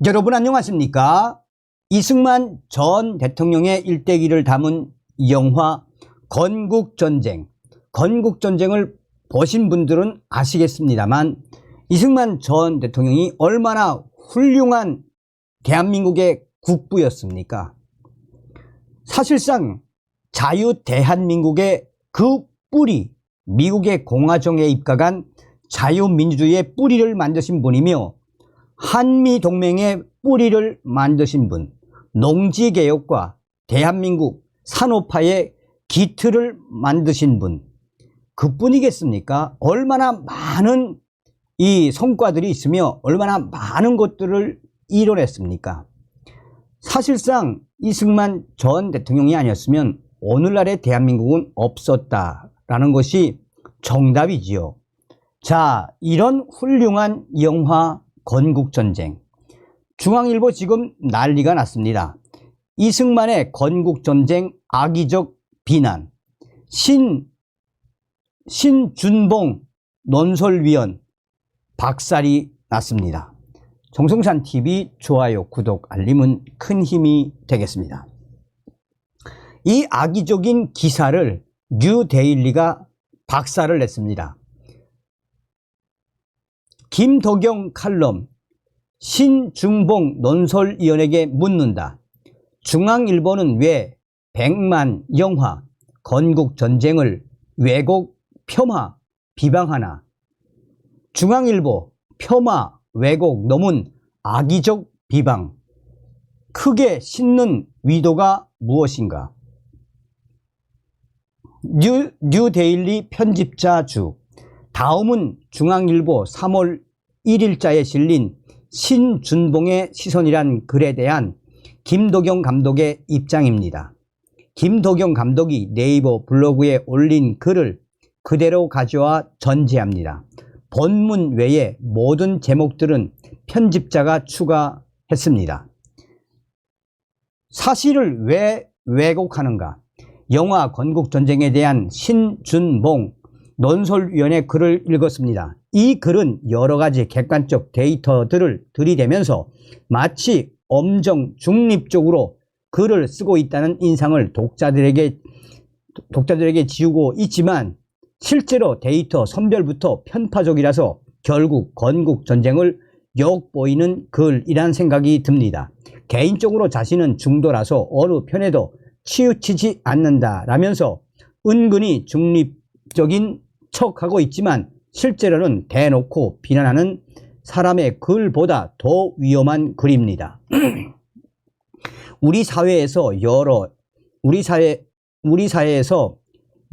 여러분 안녕하십니까? 이승만 전 대통령의 일대기를 담은 영화 건국전쟁. 건국전쟁을 보신 분들은 아시겠습니다만 이승만 전 대통령이 얼마나 훌륭한 대한민국의 국부였습니까? 사실상 자유대한민국의 그 뿌리, 미국의 공화정에 입각한 자유민주주의의 뿌리를 만드신 분이며 한미동맹의 뿌리를 만드신 분, 농지개혁과 대한민국 산업화의 기틀을 만드신 분, 그뿐이겠습니까? 얼마나 많은 이 성과들이 있으며 얼마나 많은 것들을 이뤄냈습니까? 사실상 이승만 전 대통령이 아니었으면 오늘날의 대한민국은 없었다라는 것이 정답이지요. 자, 이런 훌륭한 영화 건국전쟁. 중앙일보 지금 난리가 났습니다. 이승만의 건국전쟁 악의적 비난. 신준봉 논설위원 박살이 났습니다. 정성산TV 좋아요, 구독, 알림은 큰 힘이 되겠습니다. 이 악의적인 기사를 뉴데일리가 박살을 냈습니다. 김덕영 칼럼, 신중봉 논설위원에게 묻는다. 중앙일보는 왜 백만 영화 건국전쟁을 왜곡, 폄하, 비방하나? 중앙일보 폄하, 왜곡, 논문, 악의적 비방. 크게 싣는 의도가 무엇인가? 뉴데일리 편집자 주. 다음은 중앙일보 3월 1일자에 실린 신준봉의 시선이란 글에 대한 김덕영 감독의 입장입니다. 김덕영 감독이 네이버 블로그에 올린 글을 그대로 가져와 전제합니다. 본문 외에 모든 제목들은 편집자가 추가했습니다. 사실을 왜 왜곡하는가? 영화 건국전쟁에 대한 신준봉 논설위원의 글을 읽었습니다. 이 글은 여러 가지 객관적 데이터들을 들이대면서 마치 엄정 중립적으로 글을 쓰고 있다는 인상을 독자들에게 지우고 있지만 실제로 데이터 선별부터 편파적이라서 결국 건국전쟁을 엿보이는 글이란 생각이 듭니다. 개인적으로 자신은 중도라서 어느 편에도 치우치지 않는다라면서 은근히 중립적인 척하고 있지만 실제로는 대놓고 비난하는 사람의 글보다 더 위험한 글입니다. 우리 사회에서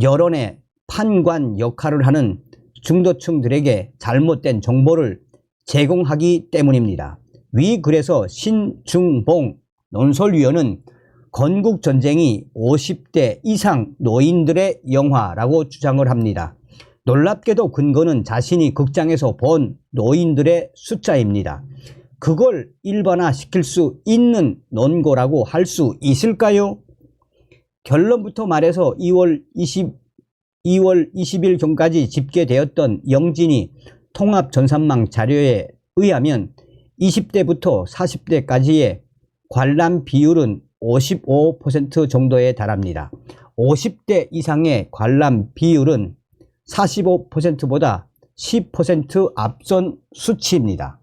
여론의 판관 역할을 하는 중도층들에게 잘못된 정보를 제공하기 때문입니다. 위 글에서 신중봉 논설위원은 건국전쟁이 50대 이상 노인들의 영화라고 주장을 합니다. 놀랍게도 근거는 자신이 극장에서 본 노인들의 숫자입니다. 그걸 일반화시킬 수 있는 논거라고 할 수 있을까요? 결론부터 말해서 2월 20일 전까지 집계되었던 영진이 통합전산망 자료에 의하면 20대부터 40대까지의 관람 비율은 55% 정도에 달합니다. 50대 이상의 관람 비율은 45%보다 10% 앞선 수치입니다.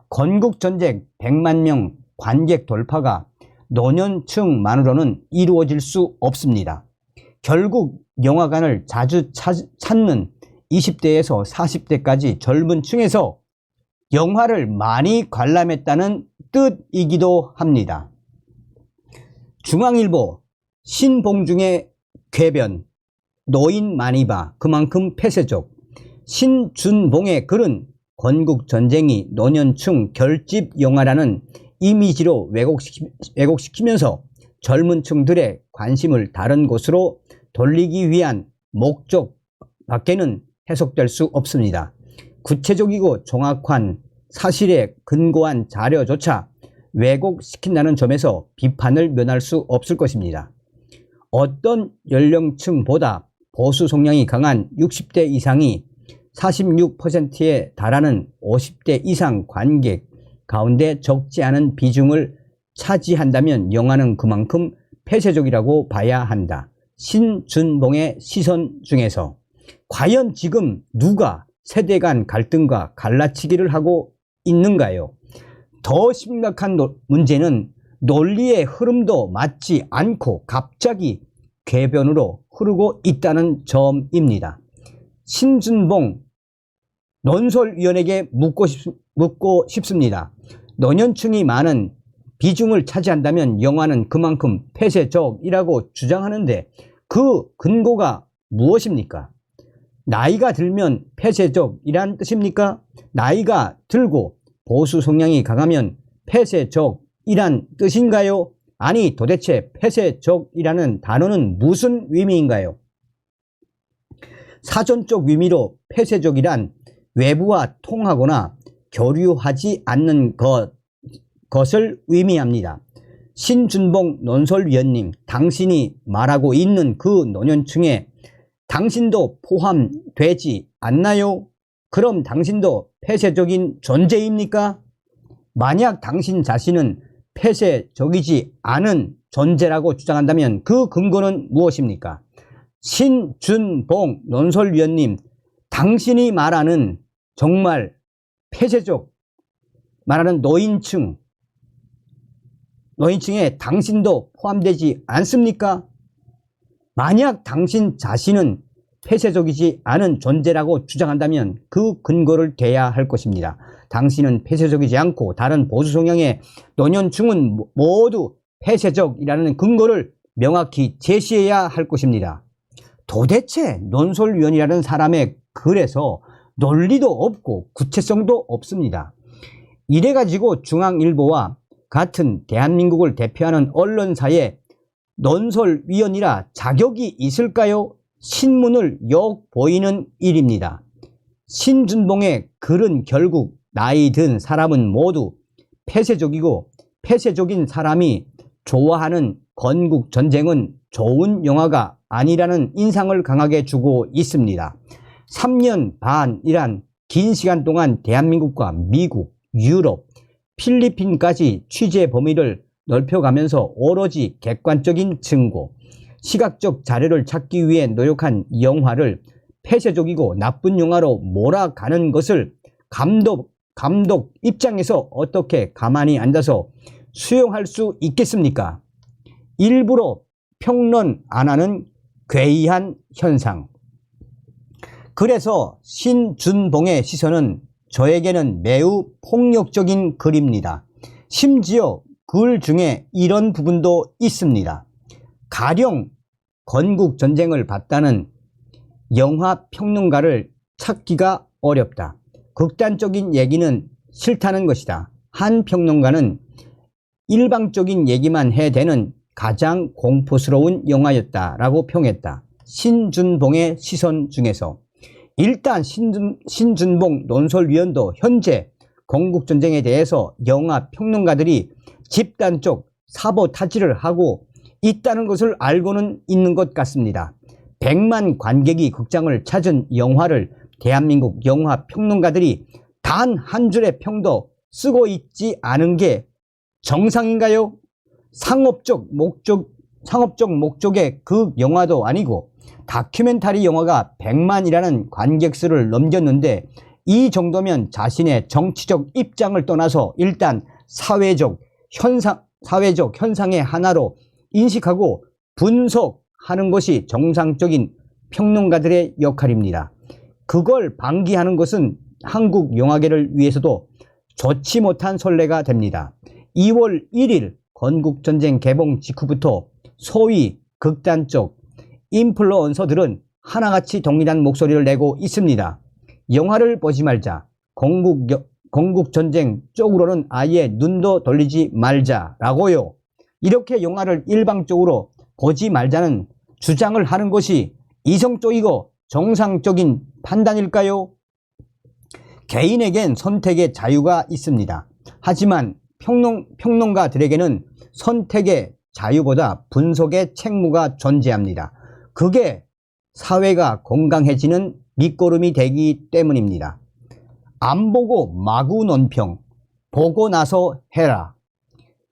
건국전쟁 100만 명 관객 돌파가 노년층만으로는 이루어질 수 없습니다. 결국 영화관을 자주 찾는 20대에서 40대까지 젊은 층에서 영화를 많이 관람했다는 뜻이기도 합니다. 중앙일보 신봉중의 궤변, 노인 많이 봐, 그만큼 폐쇄적. 신준봉의 글은 건국전쟁이 노년층 결집 영화라는 이미지로 왜곡시키면서 젊은 층들의 관심을 다른 곳으로 돌리기 위한 목적 밖에는 해석될 수 없습니다. 구체적이고 정확한 사실에 근거한 자료조차 왜곡시킨다는 점에서 비판을 면할 수 없을 것입니다. 어떤 연령층보다 보수 성향이 강한 60대 이상이 46%에 달하는 50대 이상 관객 가운데 적지 않은 비중을 차지한다면 영화는 그만큼 폐쇄적이라고 봐야 한다. 신준봉의 시선 중에서 과연 지금 누가 세대 간 갈등과 갈라치기를 하고 있는가요? 더 심각한 문제는 논리의 흐름도 맞지 않고 갑자기 궤변으로 흐르고 있다는 점입니다. 신준봉 논설위원에게 묻고 싶습니다. 노년층이 많은 비중을 차지한다면 영화는 그만큼 폐쇄적이라고 주장하는데 그 근거가 무엇입니까? 나이가 들면 폐쇄적이란 뜻입니까? 나이가 들고 보수 성향이 강하면 폐쇄적이란 뜻인가요? 아니 도대체 폐쇄적이라는 단어는 무슨 의미인가요? 사전적 의미로 폐쇄적이란 외부와 통하거나 교류하지 않는 것을 의미합니다. 신준봉 논설위원님, 당신이 말하고 있는 그 노년층에 당신도 포함되지 않나요? 그럼 당신도 폐쇄적인 존재입니까? 만약 당신 자신은 폐쇄적이지 않은 존재라고 주장한다면 그 근거는 무엇입니까? 신준봉 논설위원님, 당신이 말하는 정말 폐쇄적 말하는 노인층에 당신도 포함되지 않습니까? 만약 당신 자신은 폐쇄적이지 않은 존재라고 주장한다면 그 근거를 대야 할 것입니다. 당신은 폐쇄적이지 않고 다른 보수 성향의 노년층은 모두 폐쇄적이라는 근거를 명확히 제시해야 할 것입니다. 도대체 논설위원이라는 사람의 글에서 논리도 없고 구체성도 없습니다. 이래가지고 중앙일보와 같은 대한민국을 대표하는 언론사에 논설위원이라 자격이 있을까요? 신문을 욕보이는 일입니다. 신준봉의 글은 결국 나이 든 사람은 모두 폐쇄적이고 폐쇄적인 사람이 좋아하는 건국전쟁은 좋은 영화가 아니라는 인상을 강하게 주고 있습니다. 3년 반이란 긴 시간 동안 대한민국과 미국, 유럽, 필리핀까지 취재 범위를 넓혀가면서 오로지 객관적인 증거, 시각적 자료를 찾기 위해 노력한 영화를 폐쇄적이고 나쁜 영화로 몰아가는 것을 감독 입장에서 어떻게 가만히 앉아서 수용할 수 있겠습니까? 일부러 평론 안 하는 괴이한 현상. 그래서 신준봉의 시선은 저에게는 매우 폭력적인 글입니다. 심지어 글 중에 이런 부분도 있습니다. 가령 건국전쟁을 봤다는 영화평론가를 찾기가 어렵다. 극단적인 얘기는 싫다는 것이다. 한 평론가는 일방적인 얘기만 해대는 가장 공포스러운 영화였다라고 평했다. 신준봉의 시선 중에서 일단 신준봉 논설위원도 현재 건국전쟁에 대해서 영화 평론가들이 집단적 사보타지를 하고 있다는 것을 알고는 있는 것 같습니다. 100만 관객이 극장을 찾은 영화를 대한민국 영화 평론가들이 단 한 줄의 평도 쓰고 있지 않은 게 정상인가요? 상업적 목적의 그 영화도 아니고 다큐멘터리 영화가 100만이라는 관객수를 넘겼는데 이 정도면 자신의 정치적 입장을 떠나서 일단 사회적 현상의 하나로 인식하고 분석하는 것이 정상적인 평론가들의 역할입니다. 그걸 방기하는 것은 한국 영화계를 위해서도 좋지 못한 선례가 됩니다. 2월 1일 건국전쟁 개봉 직후부터 소위 극단적 인플루언서들은 하나같이 동일한 목소리를 내고 있습니다. 영화를 보지 말자. 건국전쟁 쪽으로는 아예 눈도 돌리지 말자라고요. 이렇게 영화를 일방적으로 보지 말자는 주장을 하는 것이 이성적이고 정상적인 판단일까요? 개인에겐 선택의 자유가 있습니다. 하지만 평론가들에게는 선택의 자유보다 분석의 책무가 존재합니다. 그게 사회가 건강해지는 밑거름이 되기 때문입니다. 안 보고 마구 논평, 보고 나서 해라.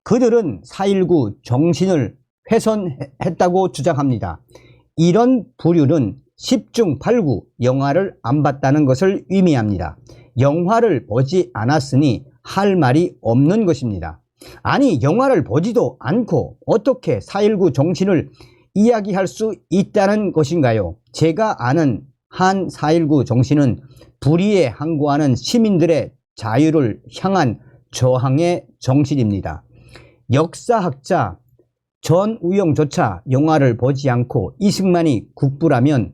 그들은 4.19 정신을 훼손했다고 주장합니다. 이런 부류는 10중 8구 영화를 안 봤다는 것을 의미합니다. 영화를 보지 않았으니 할 말이 없는 것입니다. 아니, 영화를 보지도 않고 어떻게 4.19 정신을 이야기할 수 있다는 것인가요? 제가 아는 한 4.19 정신은 불의에 항거하는 시민들의 자유를 향한 저항의 정신입니다. 역사학자 전우영조차 영화를 보지 않고 이승만이 국부라면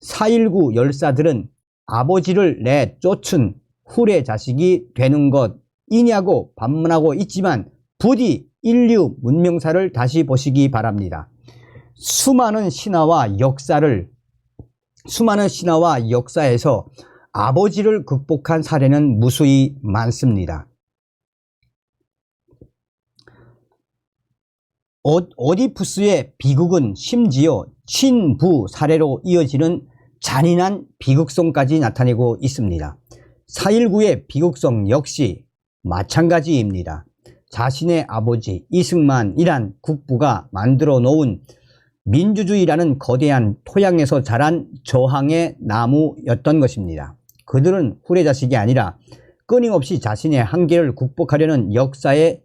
4.19 열사들은 아버지를 내쫓은 후레 자식이 되는 것이냐고 반문하고 있지만 부디 인류 문명사를 다시 보시기 바랍니다. 수많은 신화와 역사에서 아버지를 극복한 사례는 무수히 많습니다. 오디푸스의 비극은 심지어 친부 사례로 이어지는 잔인한 비극성까지 나타내고 있습니다. 4.19의 비극성 역시 마찬가지입니다. 자신의 아버지 이승만이란 국부가 만들어 놓은 민주주의라는 거대한 토양에서 자란 저항의 나무였던 것입니다. 그들은 후레자식이 아니라 끊임없이 자신의 한계를 극복하려는 역사의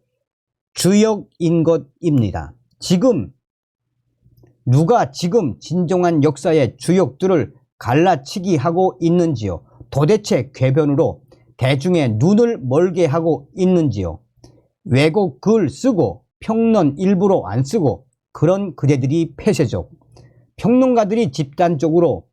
주역인 것입니다. 누가 지금 진정한 역사의 주역들을 갈라치기 하고 있는지요? 도대체 궤변으로 대중의 눈을 멀게 하고 있는지요? 왜곡 글 쓰고 평론 일부러 안 쓰고 그런 그대들이 폐쇄적. 평론가들이 집단적으로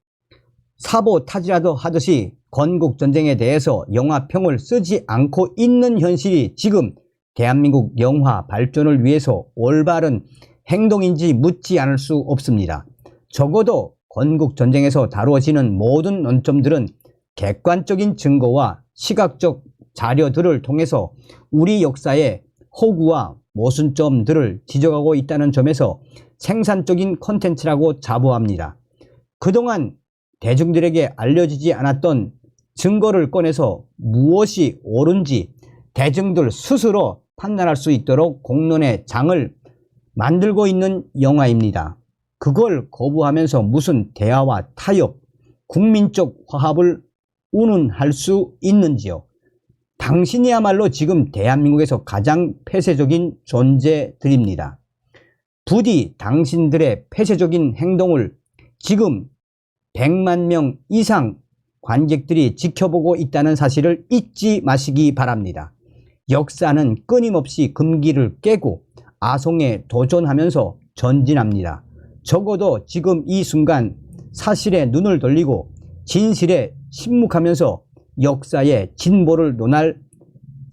사보타지라도 하듯이 건국전쟁에 대해서 영화평을 쓰지 않고 있는 현실이 지금 대한민국 영화 발전을 위해서 올바른 행동인지 묻지 않을 수 없습니다. 적어도 건국전쟁에서 다루어지는 모든 논점들은 객관적인 증거와 시각적 자료들을 통해서 우리 역사의 허구와 모순점들을 지적하고 있다는 점에서 생산적인 콘텐츠라고 자부합니다. 그동안 대중들에게 알려지지 않았던 증거를 꺼내서 무엇이 옳은지 대중들 스스로 판단할 수 있도록 공론의 장을 만들고 있는 영화입니다. 그걸 거부하면서 무슨 대화와 타협, 국민적 화합을 운운할 수 있는지요? 당신이야말로 지금 대한민국에서 가장 폐쇄적인 존재들입니다. 부디 당신들의 폐쇄적인 행동을 지금 100만 명 이상 관객들이 지켜보고 있다는 사실을 잊지 마시기 바랍니다. 역사는 끊임없이 금기를 깨고 아송에 도전하면서 전진합니다. 적어도 지금 이 순간 사실에 눈을 돌리고 진실에 침묵하면서 역사의 진보를 논할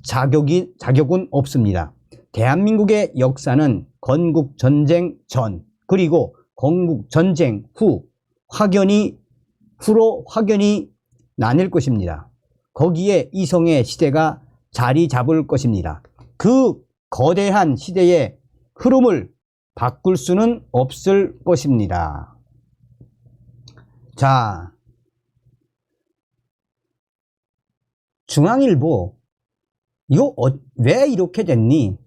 자격은 없습니다. 대한민국의 역사는 건국전쟁 전 그리고 건국전쟁 후로 확연히 나뉠 것입니다. 거기에 이성의 시대가 자리 잡을 것입니다. 그 거대한 시대의 흐름을 바꿀 수는 없을 것입니다. 자, 중앙일보 이거 왜 이렇게 됐니?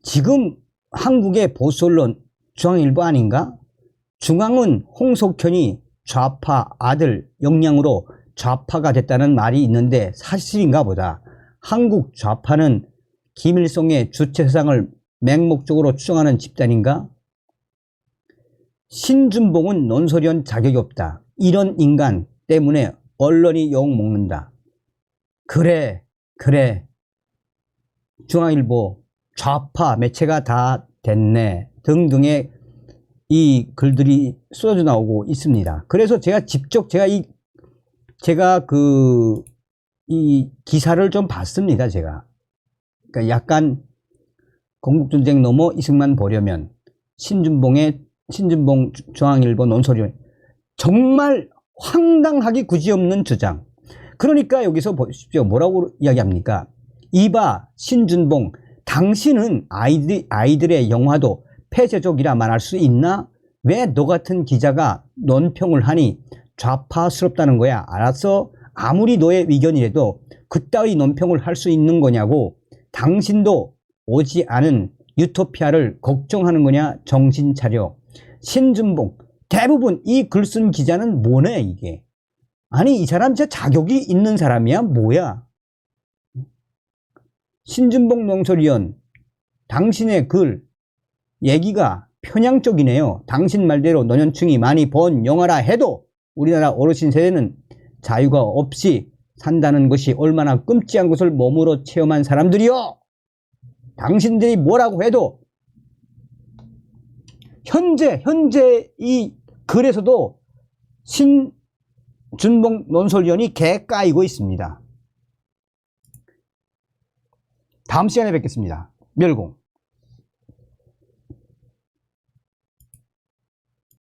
지금 한국의 보수 언론 중앙일보 아닌가? 중앙은 홍석현이 좌파 아들 역량으로 좌파가 됐다는 말이 있는데 사실인가 보다. 한국 좌파는 김일성의 주체사상을 맹목적으로 추정하는 집단인가? 신준봉은 논설위원 자격이 없다. 이런 인간 때문에 언론이 욕먹는다. 그래 중앙일보 좌파 매체가 다 됐네 등등의 이 글들이 쏟아져 나오고 있습니다. 그래서 제가 직접 이 기사를 좀 봤습니다. 그러니까 약간 건국전쟁 넘어 이승만 보려면 신준봉 중앙일보 논설위원 정말 황당하기 그지없는 주장. 그러니까 여기서 보십시오. 뭐라고 이야기합니까? 이봐 신준봉, 당신은 아이들의 영화도 폐쇄적이라 말할 수 있나? 왜 너 같은 기자가 논평을 하니 좌파스럽다는 거야? 알았어? 아무리 너의 의견이라도 그따위 논평을 할 수 있는 거냐고 당신도 오지 않은 유토피아를 걱정하는 거냐? 정신 차려. 신준봉. 대부분 이 글 쓴 기자는 뭐네 이게. 아니 이 사람 진짜 자격이 있는 사람이야 뭐야. 신준봉 논설위원, 당신의 글 얘기가 편향적이네요. 당신 말대로 노년층이 많이 본 영화라 해도 우리나라 어르신 세대는 자유가 없이 산다는 것이 얼마나 끔찍한 것을 몸으로 체험한 사람들이요. 당신들이 뭐라고 해도 현재 이 글에서도 신준봉 논설위원이 개 까이고 있습니다. 다음 시간에 뵙겠습니다. 멸공.